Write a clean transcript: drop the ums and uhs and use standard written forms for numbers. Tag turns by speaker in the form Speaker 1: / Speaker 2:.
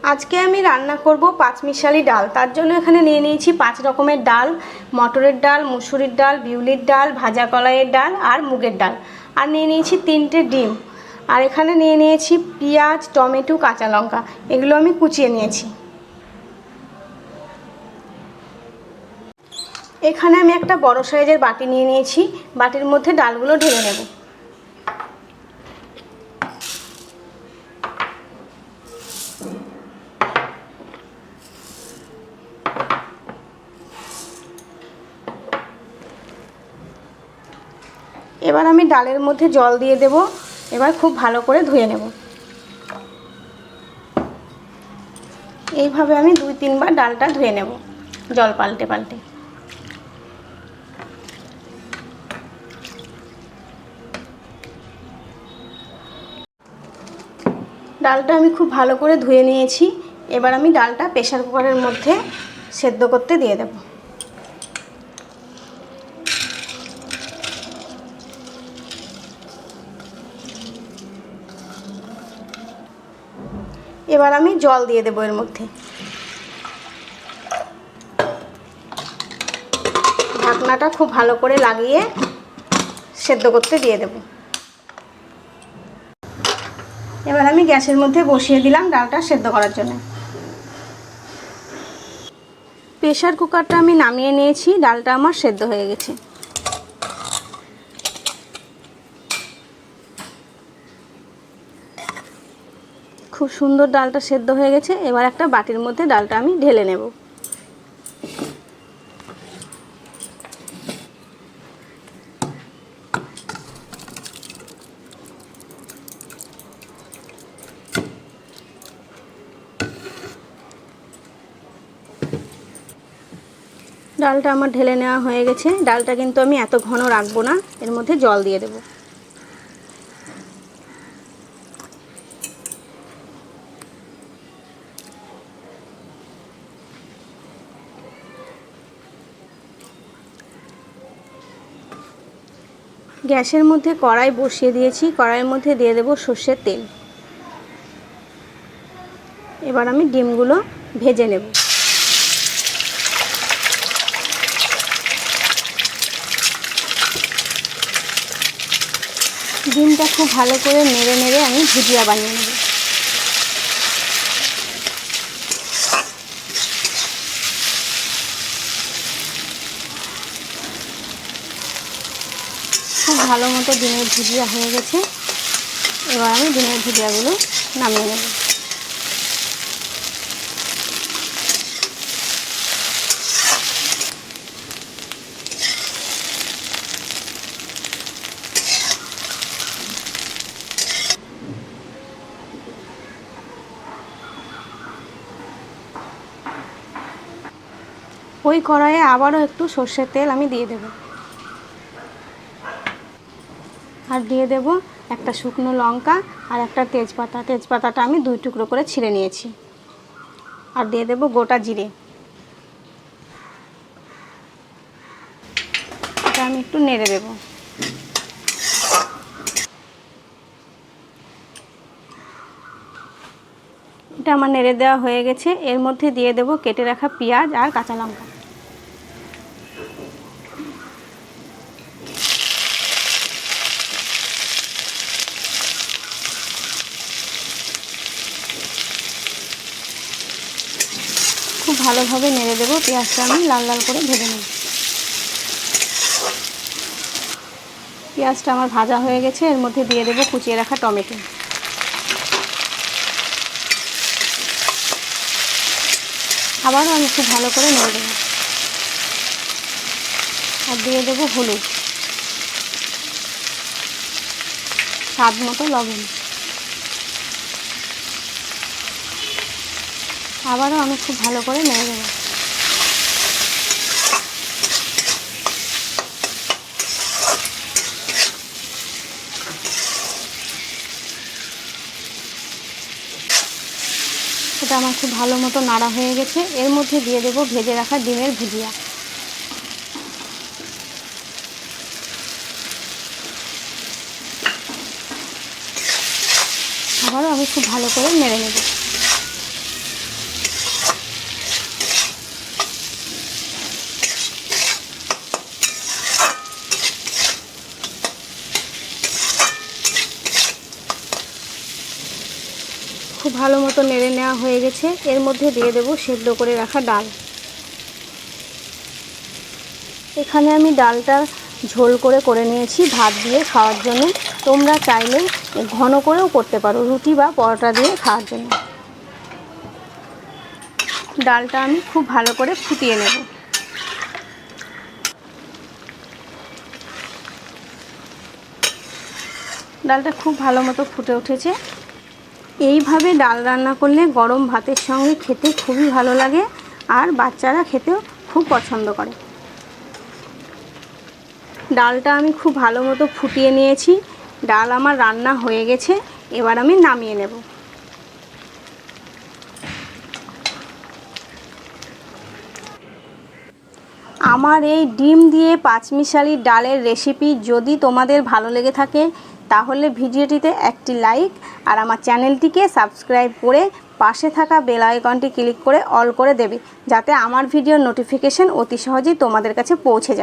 Speaker 1: আজকে আমি রান্না করব পাঁচমিশালি ডাল। তার জন্য এখানে নিয়ে নিয়েছি 5 রকমের ডাল, মটরের ডাল, মুসুরির ডাল, বিউলির ডাল, ভাজা কলাইয়ের ডাল আর মুগের ডাল। আর নিয়ে নিয়েছি 3টে ডিম। আর এখানে নিয়ে নিয়েছি পেঁয়াজ, টমেটো, কাঁচা লঙ্কা। এগুলো আমি কুচিয়ে নিয়েছি। এখানে আমি একটা বড় সাইজের বাটি নিয়ে নিয়েছি। বাটির মধ্যে ডালগুলো ঢেলে নেব। এবার আমি ডালের মধ্যে জল দিয়ে দেব। এবার খুব ভালো করে ধুয়ে নেব। এইভাবে আমি 2-3 বার ডালটা ধুয়ে নেব, জল পাল্টে পাল্টে। ডালটা আমি খুব ভালো করে ধুয়ে নিয়েছি। এবার আমি ডালটা প্রেসার কুকারের মধ্যে সেদ্ধ করতে দিয়ে দেব। এবার আমি জল দিয়ে দেবো এর মধ্যে। ঢাকনাটা খুব ভালো করে লাগিয়ে সেদ্ধ করতে দিয়ে দেব। এবার আমি গ্যাসের মধ্যে বসিয়ে দিলাম ডালটা সেদ্ধ করার জন্য। প্রেসার কুকারটা আমি নামিয়ে নিয়েছি। ডালটা আমার সেদ্ধ হয়ে গেছে। খুব সুন্দর ডালটা সেদ্ধ হয়ে গেছে। এবার একটা বাটির মধ্যে ডালটা আমি ঢেলে নেব। ডালটা আমার ঢেলে নেওয়া হয়ে গেছে। ডালটা কিন্তু আমি এত ঘন রাখবো না, এর মধ্যে জল দিয়ে দেব। গ্যাসের মধ্যে কড়াই বসিয়ে দিয়েছি। কড়াইয়ের মধ্যে দিয়ে দেব সর্ষের তেল। এবার আমি ডিমগুলো ভেজে নেব। ডিমটা খুব ভালো করে নেড়ে নেড়ে আমি ভুজিয়া বানিয়ে নেব। খুব ভালো মতো ডিমের ভুজিয়া হয়ে গেছে। এবার আমি ডিমের ভুজিয়াগুলো নামিয়ে নেব। ওই কড়াইয়ে আবারও একটু সর্ষের তেল আমি দিয়ে দেব। আর দিয়ে দেব একটা শুকনো লঙ্কা আর একটা তেজপাতা। তেজপাতাটা আমি 2 টুকরো করে ছিঁড়ে নিয়েছি। আর দিয়ে দেব গোটা জিরে। এটা আমি একটু নেড়ে দেব। এটা আমার নেড়ে দেওয়া হয়ে গেছে। এর মধ্যে দিয়ে দেব কেটে রাখা পেঁয়াজ আর কাঁচা লঙ্কা। খুব ভালোভাবে নেড়ে দেব। পেঁয়াজটা আমি লাল লাল করে ভেজে নেব। পেঁয়াজটা আমার ভাজা হয়ে গেছে। এর মধ্যে দিয়ে দেব কুচিয়ে রাখা টমেটো। আবারও আমি খুব ভালো করে নেড়ে দেব। আর দিয়ে দেব হলুদ, স্বাদ মতো লবণ। আবারও আমি খুব ভালো করে নেড়ে দেব। এটা আমার খুব ভালো মতো নাড়া হয়ে গেছে। এর মধ্যে দিয়ে দেব ভেজে রাখা ডিমের ভুজিয়া। আবারও আমি খুব ভালো করে নেড়ে নেব। ভালো মতো নেড়ে নেওয়া হয়ে গেছে। এর মধ্যে দিয়ে দেব সেদ্ধ করে রাখা ডাল। এখানে আমি ডালটা ঝোল করে নিয়েছি ভাত দিয়ে খাওয়ার জন্য। তোমরা চাইলে ঘন করেও করতে পারো, রুটি বা পরোটা দিয়ে খাওয়ার জন্য। ডালটা আমি খুব ভালো করে ফুটিয়ে নেব। ডালটা খুব ভালো মতো ফুটে উঠেছে। এইভাবে ডাল রান্না করলে গরম ভাতের সঙ্গে খেতে খুবই ভালো লাগে, আর বাচ্চারা খেতেও খুব পছন্দ করে। ডালটা আমি খুব ভালো মতো ফুটিয়ে নিয়েছি। ডাল আমার রান্না হয়ে গেছে, এবার আমি নামিয়ে নেব। আমার এই ডিম দিয়ে পাঁচমিশালি ডালের রেসিপি যদি তোমাদের ভালো লেগে থাকে তাহলে ভিডিওটিতে একটি লাইক আর আমার চ্যানেলটিকে সাবস্ক্রাইব করে পাশে থাকা বেল আইকনটি ক্লিক করে অল করে দেবে, যাতে আমার ভিডিওর নোটিফিকেশন অতি সহজেই তোমাদের কাছে পৌঁছে যায়।